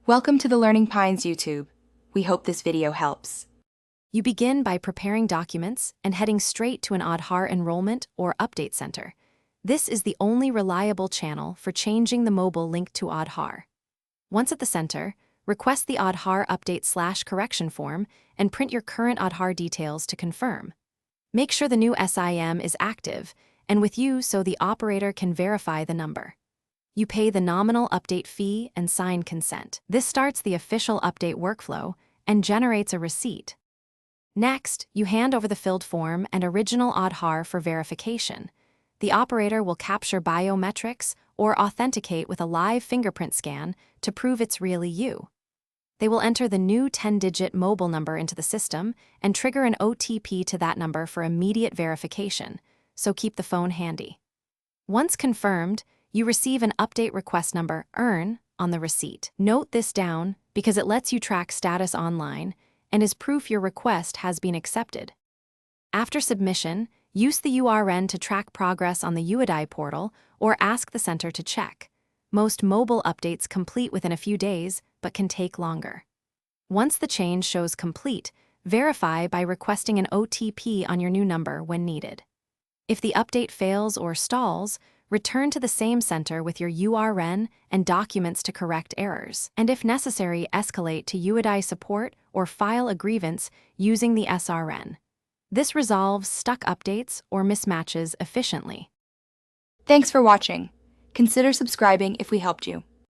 Welcome to the Learning Pines YouTube. We hope this video helps. You begin by preparing documents and heading straight to an Aadhaar enrollment or update center. This is the only reliable channel for changing the mobile link to Aadhaar. Once at the center, request the Aadhaar update/correction form and print your current Aadhaar details to confirm. Make sure the new SIM is active and with you so the operator can verify the number. You pay the nominal update fee and sign consent. This starts the official update workflow and generates a receipt. Next, you hand over the filled form and original Aadhaar for verification. The operator will capture biometrics or authenticate with a live fingerprint scan to prove it's really you. They will enter the new 10-digit mobile number into the system and trigger an OTP to that number for immediate verification, so keep the phone handy. Once confirmed, you receive an update request number, EARN, on the receipt. Note this down because it lets you track status online and is proof your request has been accepted. After submission, use the URN to track progress on the UIDAI portal or ask the center to check. Most mobile updates complete within a few days, but can take longer. Once the change shows complete, verify by requesting an OTP on your new number when needed. If the update fails or stalls, return to the same center with your URN and documents to correct errors. And if necessary, escalate to UIDAI support or file a grievance using the SRN. This resolves stuck updates or mismatches efficiently. Thanks for watching. Consider subscribing if we helped you.